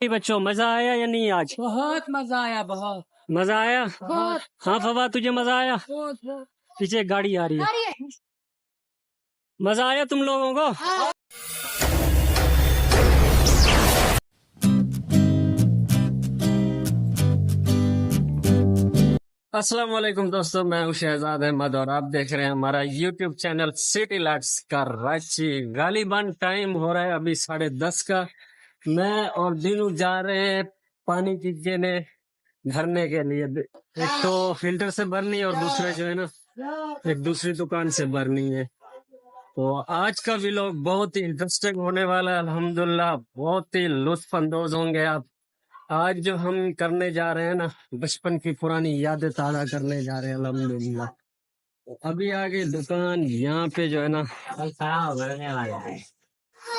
बच्चों मजा आया या नहीं आज? बहुत मजा आया, बहुत मजा आया। बहुत हाँ फवाद, तुझे मजा आया? बहुत। पीछे एक गाड़ी आ रही है। मजा आया तुम लोगों को? अस्सलाम वालेकुम दोस्तों, मैं हूं शहजाद अहमद और आप देख रहे हैं हमारा YouTube channel city lights Karachi. गालिबन टाइम हो रहा है अभी 10:30 का। मैं और दीनू जा रहे हैं पानी की केने भरने के लिए। एक तो फिल्टर से भरनी है और दूसरे जो है ना एक दूसरी दुकान से भरनी है। तो आज का व्लॉग बहुत ही इंटरेस्टिंग होने वाला है। अल्हम्दुलिल्लाह बहुत ही लुत्फ अंदोज होंगे आप। आज जो हम करने जा रहे हैं ना, बचपन की पुरानी यादें ताजा करने जा रहे हैं अल्हम्दुलिल्लाह। तो अभी आगे दुकान, यहाँ पे जो है ना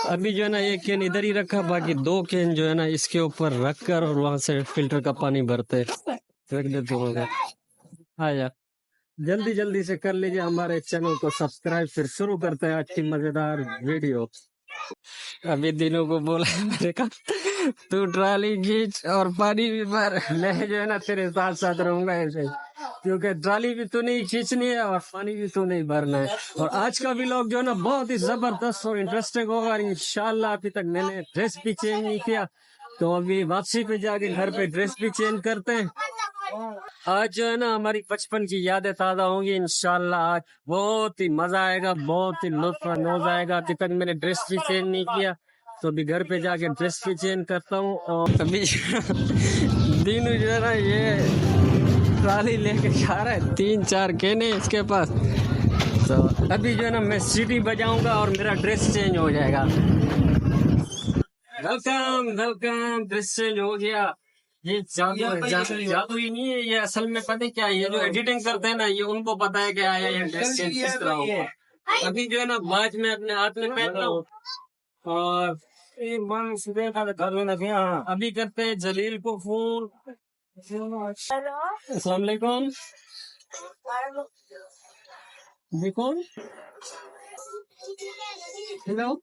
अभी जो है ना एक कैन इधर ही रखा, बाकी 2 कैन जो है ना इसके ऊपर रख कर और वहां से फिल्टर का पानी भरते रख देते होंगे। हाँ यार, जल्दी जल्दी से कर लीजिए हमारे चैनल को सब्सक्राइब। फिर शुरू करते हैं आज की मजेदार वीडियो। अभी दिनों को बोला है मेरे का, तू ट्राली खींच और पानी भी भर। मैं जो है ना तेरे साथ साथ रहूंगा ऐसे, क्योंकि ट्राली भी तो नहीं खींचनी है और पानी भी तो नहीं भरना है। और आज का व्लॉग जो है ना बहुत ही जबरदस्त और इंटरेस्टिंग होगा इंशाल्लाह। अभी तक मैंने ड्रेस भी चेंज नहीं किया, तो अभी वापसी पे जाके घर पे ड्रेस भी चेंज करते हैं। आज जो है ना हमारी बचपन की यादें ताजा होंगी इंशाल्लाह। आज बहुत ही मजा आएगा, बहुत ही लुत्फ अंदोज आएगा। अभी तक मैंने ड्रेस भी चेंज नहीं किया, तो अभी घर पे जाके ड्रेस भी चेंज करता हूँ। और अभी दीनू जो है ना ये ट्राली लेके जा रहा है, 3-4 केने इसके पास। तो अभी जो है ना मैं सीटी बजाऊंगा और मेरा ड्रेस चेंज हो जाएगा। वेलकम वेलकम, ड्रेस चेंज हो गया। ये जादू ही नहीं है ये, असल में पता है क्या है, ये जो एडिटिंग करते हैं ना ये उनको पता है क्या है ये ड्रेस चेंज किस तरह होगा। अभी जो है ना बाज में अपने हाथ में पहन रहा हूँ और अभी करते हैं जलील को फोन। अस्सलाम वालेकुम। देखो हेलो,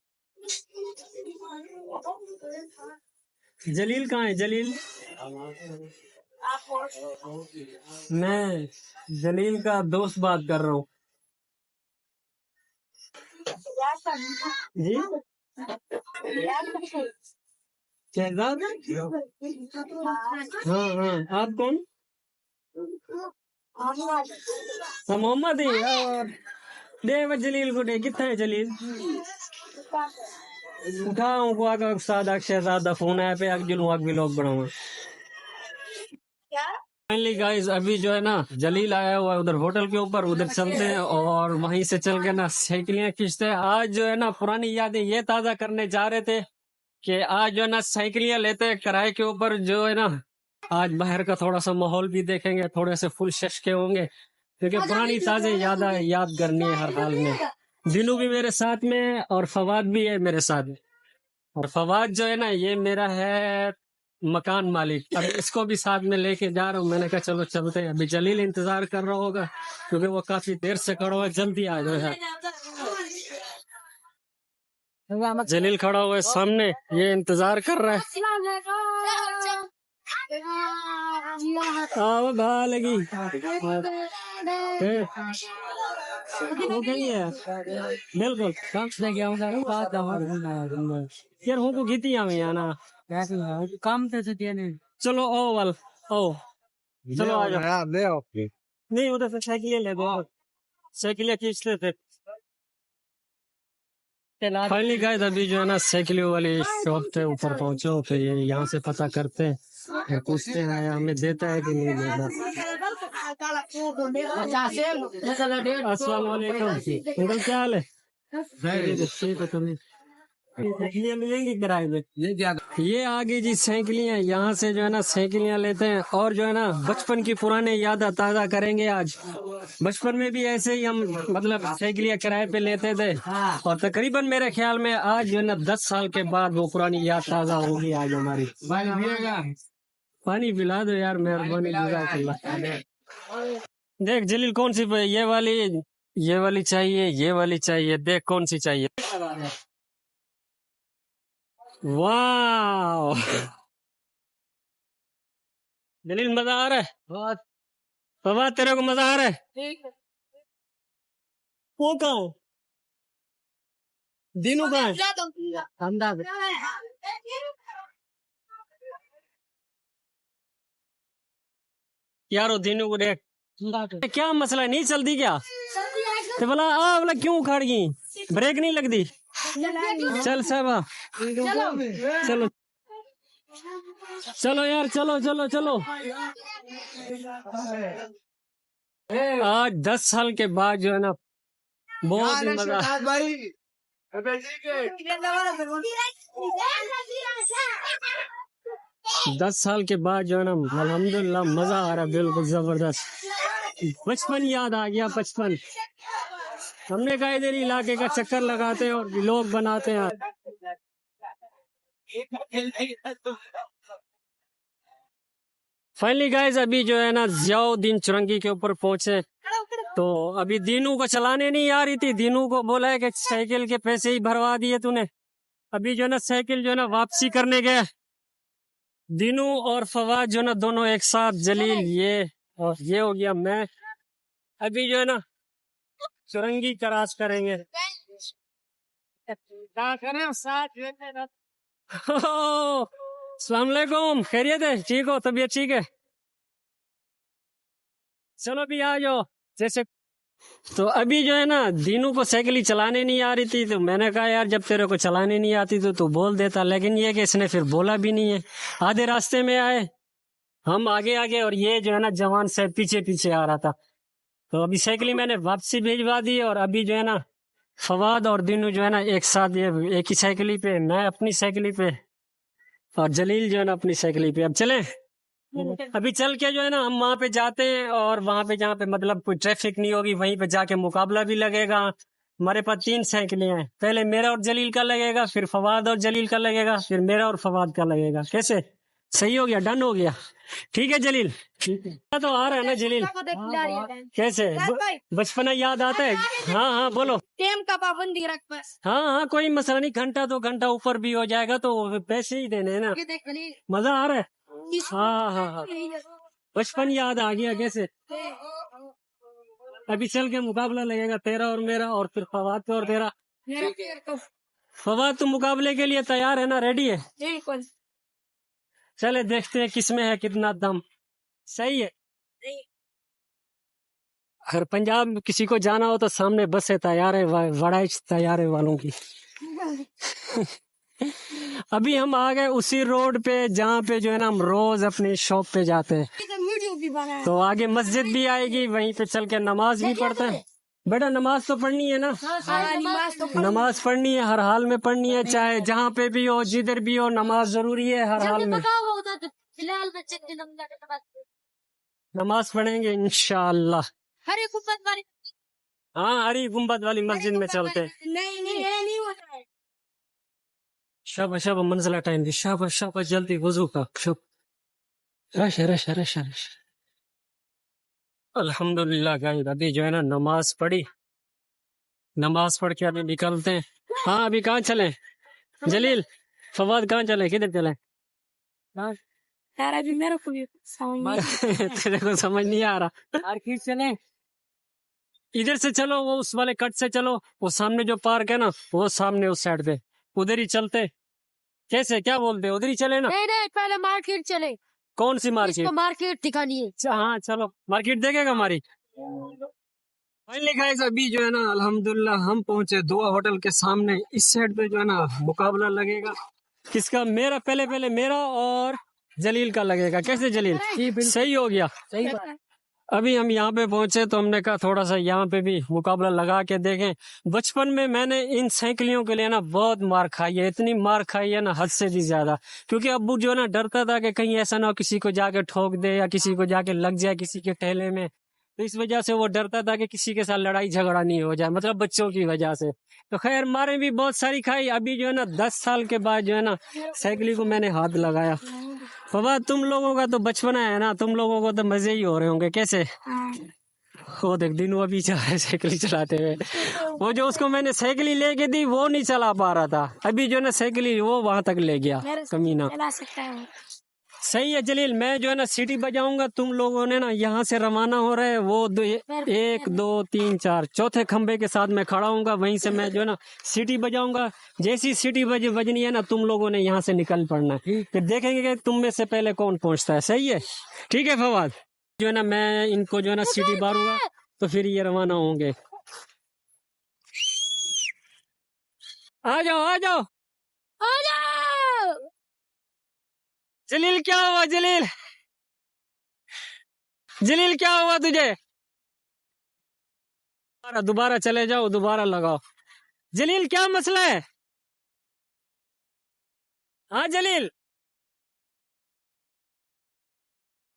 जलील कहाँ है? जलील, मैं जलील का दोस्त बात कर रहा हूँ जी। शहजाद, हाँ हाँ, आप कौन? मोहम्मद ही। और दे जलील को दे, कितना है जलील? उठाऊं को आगे सादा शहजादा फोन है पे अगजुल वाक भी लोग बनाऊंगा। फाइनली गाइस, अभी जो है ना जलील आया हुआ है उधर होटल के ऊपर, उधर चलते हैं और वहीं से चल के ना साइकिलें खींचते हैं। आज जो है ना पुरानी यादें ये ताजा करने जा रहे थे कि आज जो है ना साइकिलें लेते हैं किराए के ऊपर। जो है ना आज बाहर का थोड़ा सा माहौल भी देखेंगे, थोड़े से फुल शशके होंगे, क्योंकि पुरानी ताजे याद करनी है हर हाल में। दिनू भी मेरे साथ में है और फवाद भी है मेरे साथ में। और फवाद जो है ना ये मेरा है मकान मालिक। अब इसको भी साथ में लेके जा रहा हूँ। मैंने कहा चलो चलते हैं। अभी जलील इंतजार कर रहा होगा क्योंकि वो काफी देर से खड़ा हुआ है, जल्दी आ जाओ यार। जलील खड़ा हुआ है सामने, ये इंतजार कर रहा है। आओ भा लगी हो गई है बिल्कुल यार हमको गीती हमें ना काम चलो ओ वाल ओ चलो आ जाओ। नहीं उधर से साइकिल ले दो, साइकिल खींचते थे। फाइनली गाइस, अभी जो है ना साइकिल वाली शॉप पे ऊपर पहुंचे हो, फिर ये यहाँ से पता करते हैं, पूछते हैं हमें देता है कि नहीं देता। अस्सलाम वालेकुम अंकल, क्या हाल है? साइकिलियाँ मिलेंगी किराए पे? ये आगे जी साइकिलियाँ, यहाँ से जो है ना साइकिलियाँ लेते हैं और जो है ना बचपन की पुराने याद ताजा करेंगे आज। बचपन में भी ऐसे ही हम मतलब साइकिलियाँ किराए पे लेते थे और तकरीबन मेरे ख्याल में आज जो है ना 10 साल के बाद वो पुरानी याद ताजा होगी आज हमारी। पानी पिला दो यार, मेहरबानी। देख जलील कौन सी, ये वाली चाहिए, ये वाली चाहिए, देख कौन सी चाहिए। वाह जलील मजा आ रहा है? बहुत फवाद तेरे को मजा आ रहा है? ठीक है। वो कहाँ है? दीनू कहाँ है? ठंडा यार वो दीनू को देख, क्या मसला है, नहीं चलती क्या? तो बोला क्यों उखाड़ गई, ब्रेक नहीं लगती? चल साहबा, चलो चलो यार, चलो चलो चलो। आज 10 साल के बाद जो है ना, बहुत ही मजा। भाई 10 साल के बाद जो है ना, अल्हम्दुलिल्लाह मजा आ रहा है, बिल्कुल जबरदस्त। बचपन याद आ गया, बचपन। हमने कहा इधर इलाके का चक्कर लगाते हैं और व्लॉग बनाते हैं। फाइनली गाइस, अभी जो है ना जियाउद्दीन चुरंगी के ऊपर पहुंचे। तो अभी दीनू को चलाने नहीं आ रही थी, दीनू को बोला है कि साइकिल के पैसे ही भरवा दिए तूने। अभी जो है ना साइकिल जो है ना वापसी करने गए, दीनू और फवाद जो है ना दोनों एक साथ, जलील ये और ये हो गया मैं। अभी जो है ना चुरंगी क्रॉस करेंगे। क्या करें साथ अस्सलाम वालेकुम, खैरियत है? ठीक हो? तबीयत ठीक है? चलो भी आ जाओ जैसे। तो अभी जो है ना दीनू को साइकिल ही चलाने नहीं आ रही थी, तो मैंने कहा यार जब तेरे को चलाने नहीं आती तो तू बोल देता, लेकिन ये कि इसने फिर बोला भी नहीं है। आधे रास्ते में आए हम, आगे आगे, और ये जो है ना जवान से पीछे पीछे आ रहा था। तो अभी साइकिल ही मैंने वापसी भिजवा दी, और अभी जो है ना फवाद और दीनू जो है ना एक साथ, ये एक ही साइकिल पे, मैं अपनी साइकिल पे और जलील जो है ना अपनी साइकिल पे। अब चले, अभी चल के जो है ना हम वहां पे जाते हैं, और वहां पे जहाँ पे मतलब कोई ट्रैफिक नहीं होगी वहीं पे जाके मुकाबला भी लगेगा। हमारे पास 3 साइकिलें हैं, पहले मेरा और जलील का लगेगा, फिर फवाद और जलील का लगेगा, फिर मेरा और फवाद का लगेगा। कैसे, सही हो गया? डन हो गया? ठीक है जलील, ठीक है। तो आ रहा है ना जलील? कैसे बचपना याद आता है? हाँ हाँ बोलो। टेम का पाबंदी रख बस। हाँ हाँ कोई मसला नहीं, घंटा 2 घंटा ऊपर भी हो जाएगा तो पैसे ही देने हैं ना। ये देख खलील। मजा आ रहा है? हाँ हाँ हाँ, बचपन याद आ गया। कैसे, अभी चल के मुकाबला लगेगा तेरा और मेरा, और फिर फवाद का और तेरा। फवाद तुम मुकाबले के लिए तैयार है ना, रेडी है? बिल्कुल। चले देखते हैं किसमें है कितना दम। सही है। अगर पंजाब में किसी को जाना हो तो सामने बस है तैयार है, वड़ा तैयार है वालों की। अभी हम आ गए उसी रोड पे जहाँ पे जो है ना हम रोज अपनी शॉप पे जाते हैं। वीडियो भी बना है। तो आगे मस्जिद भी आएगी, वहीं पे चल के नमाज भी पढ़ते हैं। बेटा नमाज तो पढ़नी है ना? नमाज पढ़नी है, हर हाल में पढ़नी है, चाहे जहाँ पे भी हो, जिधर भी हो, नमाज जरूरी है हर हाल में। नमाज पढ़ेंगे इंशाअल्लाह। हरे गुम्बद वाली। हाँ, हरी गुम्बद वाली मस्जिद में चलते हैं। नहीं ये नहीं होता है। शाबाश शाबाश, मंजिला टाइम दी, शाबाश शाबाश, जल्दी वजू का। Rush rush rush rush. अल्हम्दुलिल्लाह गाइस, अभी जो है ना नमाज पढ़ी, नमाज पढ़ के अभी निकलते हैं। हाँ अभी कहाँ चले जलील, फवाद कहाँ चले, किधर चले? यार अभी मेरे को भी समझ तेरे को समझ नहीं आ रहा। मार्केट चले। इधर से चलो, वो उस वाले कट से चलो, वो सामने जो पार्क है ना, वो सामने उस साइड पे, उधर ही चलते। कैसे, क्या बोलते हो, उधर ही चले ना? नहीं पहले मार्केट चले। कौन सी मार्केट? इसको मार्केट दिखानी है। हाँ चलो, मार्केट देखेगा हमारी। फाइनली गाइस, अभी जो है ना अल्हम्दुलिल्लाह हम पहुंचे दुआ होटल के सामने। इस साइड पे जो है ना मुकाबला लगेगा, किसका? मेरा, पहले मेरा और जलील का लगेगा। कैसे जलील, सही हो गया? सही बात। अभी हम यहाँ पे पहुंचे तो हमने कहा थोड़ा सा यहाँ पे भी मुकाबला लगा के देखें। बचपन में मैंने इन साइकिलों के लिए ना बहुत मार खाई है, इतनी मार खाई है ना हद से भी ज्यादा, क्योंकि अब्बू जो है ना डरता था कि कहीं ऐसा ना हो किसी को जाके ठोक दे या किसी को जाके लग जाए किसी के ठेले में। तो इस वजह से वो डरता था कि किसी के साथ लड़ाई झगड़ा नहीं हो जाए, मतलब बच्चों की वजह से। तो खैर मारे भी बहुत सारी खाई। अभी जो है ना 10 साल के बाद जो है ना साइकिल को मैंने हाथ लगाया। फवाद तुम लोगों का तो बचपना है ना, तुम लोगों को तो मजे ही हो रहे होंगे। कैसे, वो देख दिनों अभी जा रहे साइकिल चलाते हुए। वो जो उसको मैंने साइकिल लेके दी वो नहीं चला पा रहा था, अभी जो है ना साइकिल वो वहां तक ले गया कमीना। सही है जलील, मैं जो है ना सीटी बजाऊंगा, तुम लोगों ने ना यहाँ से रवाना हो रहे हैं, वो एक दो तीन चार चौथे खंबे के साथ मैं खड़ा हूँगा, वहीं से मैं जो है ना सीटी बजाऊंगा। जैसी सीटी बजनी है ना, तुम लोगों ने यहाँ से निकल पड़ना है, फिर देखेंगे कि तुम में से पहले कौन पहुँचता है। सही है, ठीक है फवाद। जो है ना मैं इनको जो है ना सीटी मारूंगा तो फिर ये रवाना होंगे। आ जाओ आ जाओ जलील, क्या हुआ जलील? जलील क्या हुआ तुझे? दोबारा चले जाओ, दोबारा लगाओ। जलील क्या मसला है? हाँ जलील,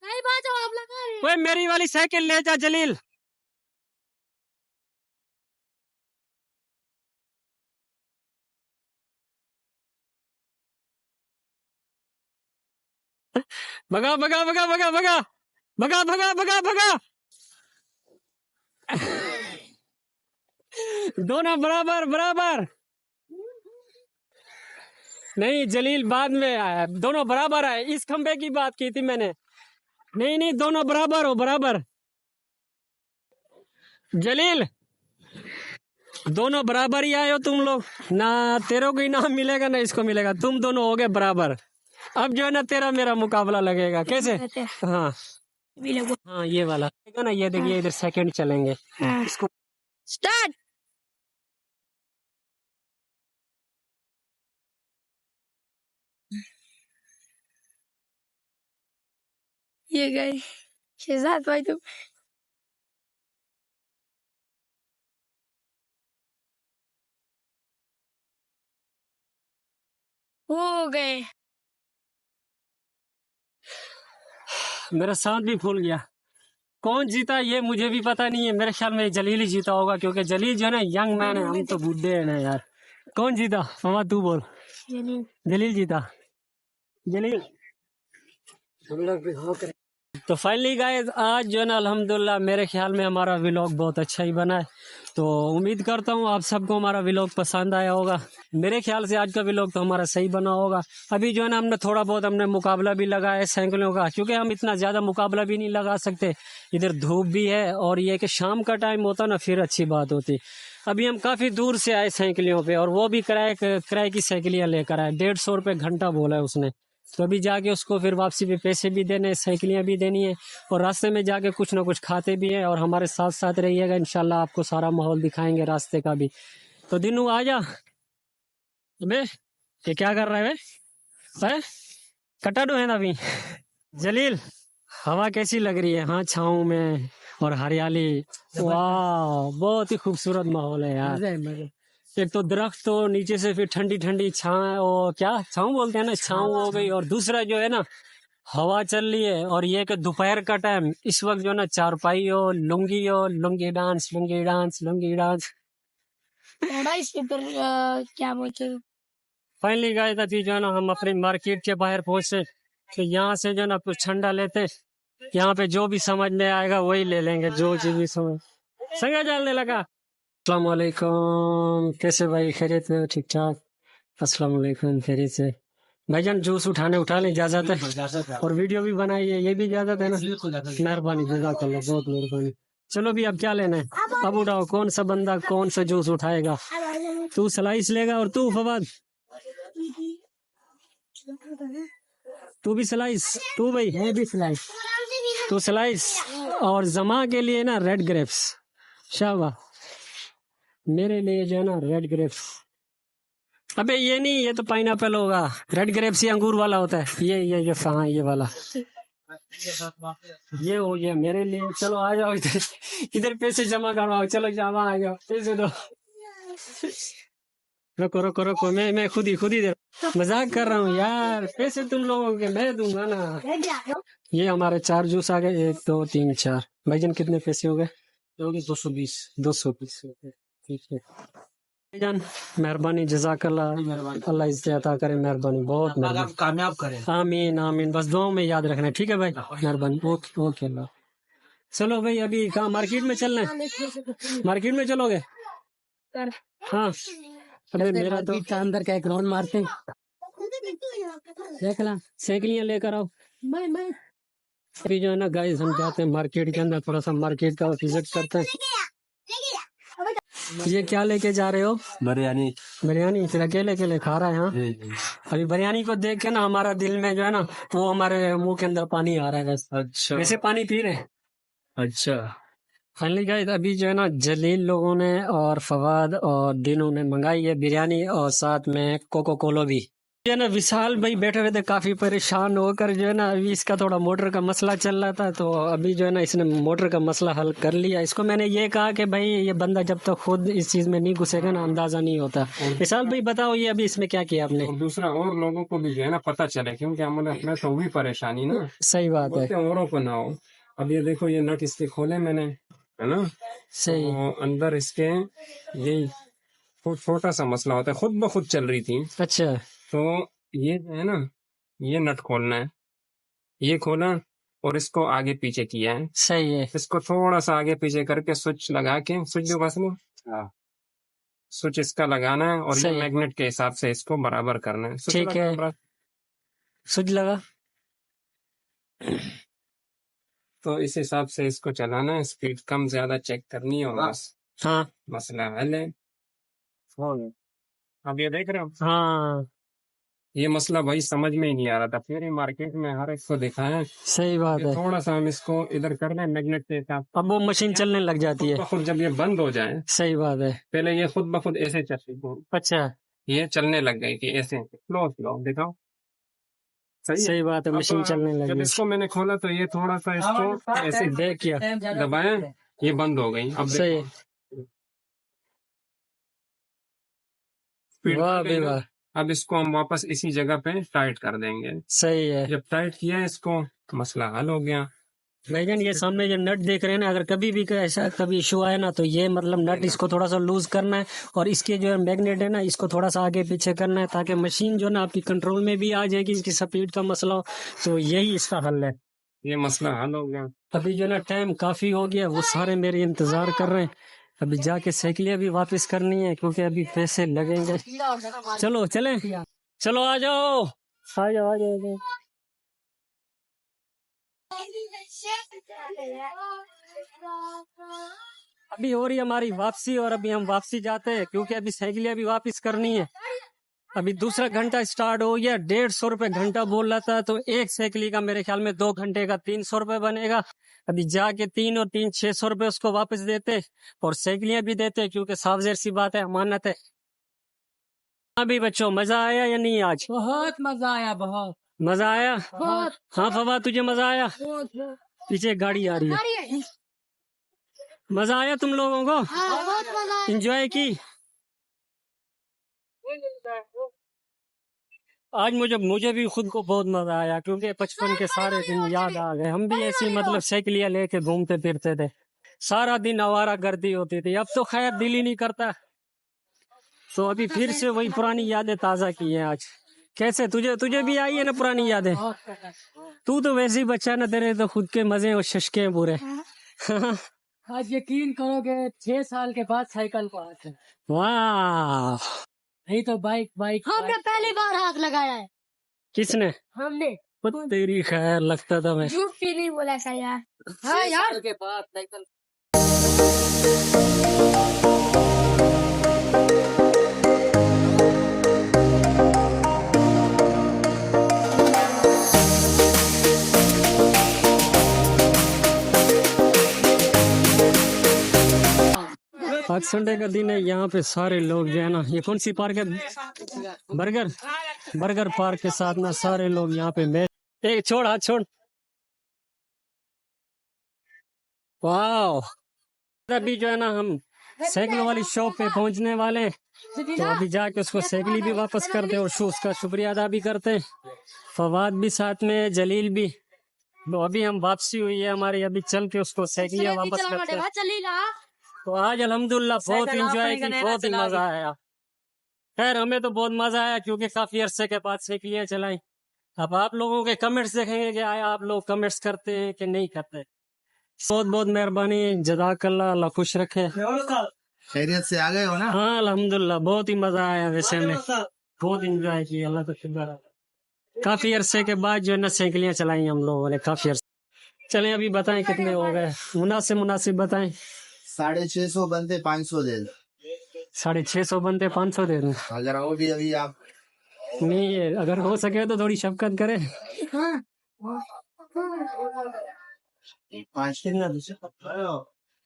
नहीं बात आप लगा रहे हैं। ओए मेरी वाली साइकिल ले जा जलील। भगा भगा भगा भगा भगा भगा भगा भगा भगा। दोनों बराबर बराबर। नहीं जलील बाद में आया, दोनों बराबर आए, इस खंबे की बात की थी मैंने। नहीं नहीं, दोनों बराबर हो, बराबर। जलील दोनों बराबर ही आए हो तुम लोग ना, तेरे को इनाम मिलेगा ना इसको मिलेगा, तुम दोनों हो गए बराबर। अब जो है ना तेरा मेरा मुकाबला लगेगा। कैसे? हाँ हाँ, ये वाला ना, ये देखिए इधर सेकंड चलेंगे। इसको स्टार्ट। ये गए शहजाद भाई, तुम हो गए। मेरा सांस भी फूल गया। कौन जीता ये मुझे भी पता नहीं है, मेरे ख्याल में जलील ही जीता होगा, क्योंकि जलील जो है ना यंग मैन है, हम तो बूढ़े हैं ना यार। कौन जीता मामा, तू बोल। जलील जीता। जलील हम लोग भी हो कर। तो फाइनली गाइस, आज जो है ना अल्हम्दुलिल्लाह मेरे ख्याल में हमारा व्लॉग बहुत अच्छा ही बना है। तो उम्मीद करता हूँ आप सबको हमारा व्लॉग पसंद आया होगा। मेरे ख्याल से आज का व्लॉग तो हमारा सही बना होगा। अभी जो है ना हमने थोड़ा बहुत मुकाबला भी लगाया है साइकिलों का, क्योंकि हम इतना ज़्यादा मुकाबला भी नहीं लगा सकते, इधर धूप भी है, और ये कि शाम का टाइम होता ना फिर अच्छी बात होती। अभी हम काफ़ी दूर से आए साइकिलों पे, और वो भी किराए की साइकिलियाँ लेकर आए। 150 रुपये घंटा बोला है उसने। तो अभी जाके उसको फिर वापसी पे पैसे भी देने, साइकिलियाँ भी देनी है, और रास्ते में जाके कुछ ना कुछ खाते भी हैं। और हमारे साथ साथ रहिएगा, इंशाल्लाह आपको सारा माहौल दिखाएंगे रास्ते का भी। तो दिनू आ जा। अबे ये क्या कर रहा है बे? कटा दो है ना अभी। जलील हवा कैसी लग रही है? हाँ, छाँव में और हरियाली, वाह बहुत ही खूबसूरत माहौल है यार। एक तो दरख्त, तो नीचे से फिर ठंडी ठंडी छाँव, और क्या छाँव बोलते हैं ना, छाँव हो गई। और दूसरा जो है ना हवा चल रही है, और ये कि दोपहर का टाइम, इस वक्त जो है ना चारपाई हो, lungi dance, lungi dance, lungi dance. क्या बोलते हो? फाइनली गए थे जो है ना हम अपने मार्केट के बाहर पहुंचे, तो यहाँ से जो है ना कुछ ठंडा लेते, यहाँ पे जो भी समझ में आएगा वही ले लेंगे, जो चीज भी समझ। संगा डालने लगा। अस्सलाम वालेकुम, कैसे भाई, खैरियत में? ठीक ठाक। अस्सलाम वालेकुम, खैरियत से। भाईजान जूस उठा ले, इजाजत है, और वीडियो भी बनाई है, ये भी इजाजत है ना? मेहरबानी, जज़ाकल्लाह, बहुत मेहरबानी। चलो भी अब क्या लेना है, अब उठाओ, कौन सा बंदा कौन सा जूस उठाएगा? तू स्लाइस लेगा, और तू फवाद तू भी स्लाइस, तू भाई है भी स्लाइस, तू स्लाइस। और जमा के लिए ना रेड ग्रेप्स, शाबाश। मेरे लिए जो है ना रेड ग्रेप्स। अबे ये नहीं, ये तो पाइनएप्पल होगा, रेड ग्रेप्स ये अंगूर वाला होता है। ये हाँ, ये वाला, ये हो गया मेरे लिए। चलो आ जाओ इधर, इधर पैसे जमा करवाओ, चलो जमा आ जाओ, पैसे दो। रुको रुको रुको, मैं खुद ही दे, मजाक कर रहा हूँ यार, पैसे तुम लोगों के मैं दूंगा ना। ये हमारे 4 जूस आ गए, 1 2 3 4। भाईजान कितने पैसे हो गए? 220, 220। ठीक है भाईजान, मेहरबानी, जज़ाकल्लाह, अल्लाह इज़्ज़त अता करे, मेहरबानी, बहुत मेहरबानी, कामयाब करे। आमीन आमीन। बस दुआओं में याद रखना, ठीक है भाई, मेहरबानी। ओके ओके, अल्लाह। चलो भाई, अभी कहाँ मार्केट में चलना है? मार्केट में चलोगे? हाँ, अरे मेरा तो अंदर का एक राउंड मारते हैं। देख ला, साइकिलियाँ लेकर आओ। अभी जो है ना गाइस हम जाते हैं मार्केट के अंदर, थोड़ा सा मार्केट का विजिट करते हैं। ये क्या लेके जा रहे हो? बिरयानी। बिरयानी? फिर अकेले अकेले खा रहा है? हाँ, अभी बिरयानी को देख के ना हमारा दिल में जो है ना वो हमारे मुंह के अंदर पानी आ रहा है बस। अच्छा वैसे पानी पी रहे हैं। अच्छा। फाइनली गाइस अभी जो है ना जलील लोगों ने और फवाद और दिनों ने मंगाई है बिरयानी और साथ में कोको कोलो भी। जो है ना विशाल भाई बैठे हुए थे काफी परेशान होकर, जो है ना अभी इसका थोड़ा मोटर का मसला चल रहा था, तो अभी जो है ना इसने मोटर का मसला हल कर लिया। इसको मैंने ये कहा कि भाई ये बंदा जब तक खुद इस चीज में नहीं घुसेगा ना अंदाजा नहीं होता। विशाल भाई बताओ ये अभी इसमें क्या किया आपने? और दूसरा और लोगों को भी जो है ना पता चले, क्योंकि हमारे अपने तो भी परेशानी ना, सही बात है। बोलते हैं औरों को ना हो। अब ये देखो, ये नट इसके खोले मैंने, है ना, सही। तो अंदर इसके ये छोटा सा मसला होता है, खुद ब खुद चल रही थी। अच्छा। तो ये जो है ना, ये नट खोलना है, ये खोला और इसको आगे पीछे किया है। सही है। इसको थोड़ा सा आगे पीछे करके स्विच लगा के, स्विच जो बस में स्विच इसका लगाना है और ये सही। मैग्नेट के हिसाब से इसको बराबर करना है। स्विच ठीक है। लगा, स्विच लगा। तो इस हिसाब से इसको चलाना है, स्पीड कम ज्यादा चेक करनी है और बस हाँ मसला हल है। अब ये देख रहे हो, हाँ ये मसला भाई समझ में ही नहीं आ रहा था, फिर ये मार्केट में हर एक को दिखाया। सही बात ये है। थोड़ा सा हम इसको इधर कर दें मैग्नेट के हिसाब, अब वो मशीन चलने लग जाती है। खुद ब खुद जब ये बंद हो जाए, सही बात है। पहले ये खुद ब खुद ऐसे चलती थी, अच्छा। ये चलने लग गई थी ऐसे स्लो स्लो, दिखाओ सही है। सही बात है, मशीन अब चलने जब लगी। इसको मैंने खोला तो ये थोड़ा सा इसको ऐसे देख किया। दबाया, ये बंद हो गई। अब सही है। स्पीड वाह बढ़ गई बे ना। वाह। अब इसको हम वापस इसी जगह पे टाइट कर देंगे। सही है। जब टाइट किया इसको, मसला हल हो गया। भाईजान ये सामने जो नट देख रहे हैं ना, अगर कभी भी ऐसा कभी इशू आए ना, तो ये मतलब नट इसको थोड़ा सा लूज करना है और इसके जो है मैग्नेट है ना इसको थोड़ा सा आगे पीछे करना है, ताकि मशीन जो है ना आपकी कंट्रोल में भी आ जाएगी, इसकी स्पीड का मसला हो। तो यही इसका हल है। ये मसला हल हो गया। अभी जो है ना टाइम काफी हो गया, वो सारे मेरे इंतजार कर रहे हैं। अभी जाके साइकिलें भी वापस करनी है क्योंकि अभी पैसे लगेंगे। चलो चले, चलो आ जाओ, आ जाओ आ जाओ, आ जाओ। अभी हो रही है हमारी वापसी और अभी हम वापसी जाते हैं क्योंकि अभी साइकिलें अभी वापस करनी है। अभी दूसरा घंटा स्टार्ट हो गया, 150 रुपये घंटा बोल रहा था, तो एक साइकिल का मेरे ख्याल में 2 घंटे का 300 रुपये बनेगा। अभी जाके 3 और 3 600 रुपये उसको वापस देते और साइकिलें भी देते, क्योंकि साफ ज़ाहिर सी बात है, अमानत है। अभी बच्चों मजा आया या नहीं? आज बहुत मजा आया, बहुत मजा आया। बहुत हाँ फवाद तुझे मजा आया? पीछे एक गाड़ी आ रही है। मजा आया तुम लोगों को? एंजॉय की? आज मुझे भी खुद को बहुत मजा आया क्योंकि बचपन के सारे दिन याद आ गए। हम भी ऐसी मतलब साइकिलियां लेके घूमते फिरते थे, सारा दिन आवारा गर्दी होती थी। अब तो खैर दिल ही नहीं करता, तो अभी फिर से वही पुरानी यादें ताजा की हैं आज। कैसे तुझे भी आई है ना पुरानी यादें? तू तो वैसे ही बच्चा ना, तेरे तो खुद के मजे और शशके हैं पूरे। आज यकीन करोगे 6 साल के बाद साइकिल को हाथ है। वाह। नहीं तो बाइक हमने पहली बार हाथ लगाया है। किसने? हमने तेरी खैर, लगता था मैं। झूठ भी नहीं बोला था यार। हाँ यार। के बाद साइकिल आज संडे का दिन है, यहाँ पे सारे लोग जो है ना, ये कौन सी पार्क है? बर्गर पार्क के साथ ना सारे लोग यहाँ पे मैच। एक छोड़, हाथ छोड़। वाह। अभी जो है ना हम साइकिल वाली शॉप पे पहुंचने वाले हैं, तो अभी जाके उसको साइकिल भी वापस करते हैं और उसका शुक्रिया अदा भी करते हैं। फवाद भी साथ में, जलील भी। तो अभी हम वापसी हुई है हमारी, अभी चल के उसको साइकिल वापस करते हैं। तो आज अल्हम्दुलिल्लाह बहुत इंजॉय की, बहुत ही मजा आया। खैर हमें तो बहुत मजा आया क्योंकि काफी अरसे के बाद साइकिलें चलाई। अब आप लोगों के कमेंट्स देखेंगे कि आया आप लोग कमेंट्स करते हैं कि नहीं करते। बहुत बहुत मेहरबानी, जज़ाकल्लाह, अल्लाह खुश रखे। खैरियत से आ गए हो ना? हाँ अल्हम्दुलिल्लाह बहुत ही मजा आया, वैसे में बहुत इंजॉय किया, अल्लाह का शुक्र है। काफी अरसे के बाद जो है ना साइकिलियां चलाई हम लोगों ने, काफी अरसे। चलें अभी बताएं कितने हो गए, मुनासिब बताएं। 650 बनते 500 दे दो। 650 बनते 500 दे दूं? अगर हो भी अभी आप नहीं, ये अगर हो सके तो थोड़ी शफकत करें। 5 कितना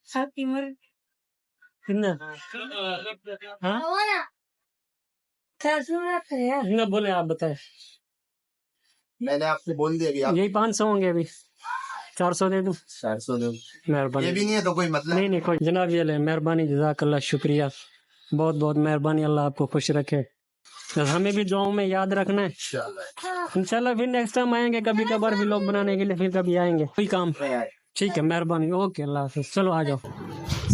आपकी मर्जी। कितना? हाँ कितना बोले आप बताएं। मैंने आपसे बोल दिया कि आप यही 500 होंगे अभी, 400 दे दूं? 400 दो। मेहरबानी। ये भी नहीं है तो कोई मतलब नहीं कोई जनाब, ये ले मेहरबानी, जज़ाकल्लाह, शुक्रिया, बहुत बहुत मेहरबानी, अल्लाह आपको खुश रखे। बस हमें भी दुआओं में याद रखना है इंशाल्लाह। फिर नेक्स्ट टाइम आएंगे कभी कभार भी लोग बनाने के लिए, फिर कभी आएंगे, कोई काम। ठीक है, मेहरबानी, ओके, अल्लाह हाफिज़। चलो आ जाओ।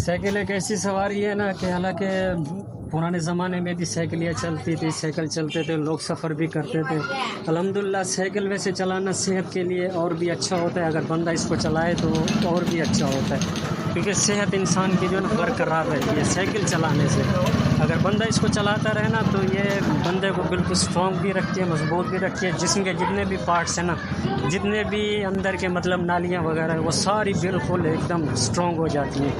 साइकिल एक ऐसी सवारी है ना कि हालांकि पुराने ज़माने में भी साइकिलें चलती थी, साइकिल चलते थे, लोग सफ़र भी करते थे। अल्हम्दुलिल्लाह साइकिल वैसे चलाना सेहत के लिए और भी अच्छा होता है, अगर बंदा इसको चलाए तो और भी अच्छा होता है, क्योंकि सेहत इंसान की जो है ना बरकरार रहती है साइकिल चलाने से। अगर बंदा इसको चलाता रहे ना तो ये बंदे को बिल्कुल स्ट्रॉन्ग भी रखती है, मजबूत भी रखती है। जिस्म के जितने भी पार्ट्स हैं ना, जितने भी अंदर के मतलब नालियाँ वगैरह, वो सारी बिल्कुल एकदम स्ट्रॉन्ग हो जाती हैं,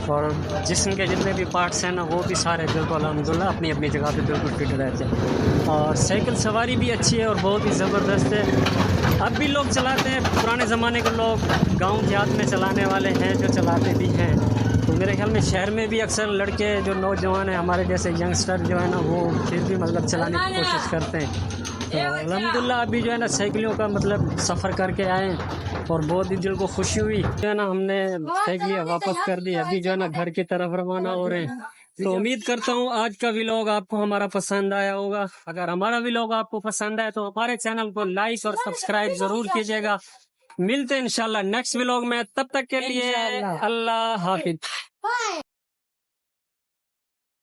और जिस्म के जितने भी पार्ट्स हैं ना वो भी सारे बिल्कुल अल्हम्दुलिल्लाह अपनी अपनी जगह पे बिल्कुल फिट रहते हैं। और साइकिल सवारी भी अच्छी है और बहुत ही ज़बरदस्त है। अब भी लोग चलाते हैं, पुराने ज़माने के लोग गांव देहात में चलाने वाले हैं जो चलाते भी हैं। तो मेरे ख्याल में शहर में भी अक्सर लड़के जो नौजवान हैं हमारे जैसे यंगस्टर जो है ना, वो फिर भी मतलब चलाने की कोशिश करते हैं। तो अल्हम्दुलिल्लाह अभी जो है ना साइकिलों का मतलब सफ़र करके आए और बहुत ही दिल को खुशी हुई जो है ना, हमने साइकिलें वापस कर दी, अभी जो है ना घर की तरफ रवाना हो रहे हैं। तो उम्मीद करता हूँ आज का व्लॉग आपको हमारा पसंद आया होगा। अगर हमारा व्लॉग आपको पसंद आया तो हमारे चैनल को लाइक और सब्सक्राइब जरूर कीजिएगा। मिलते हैं इंशाल्लाह नेक्स्ट व्लॉग में, तब तक के लिए अल्लाह हाफिज।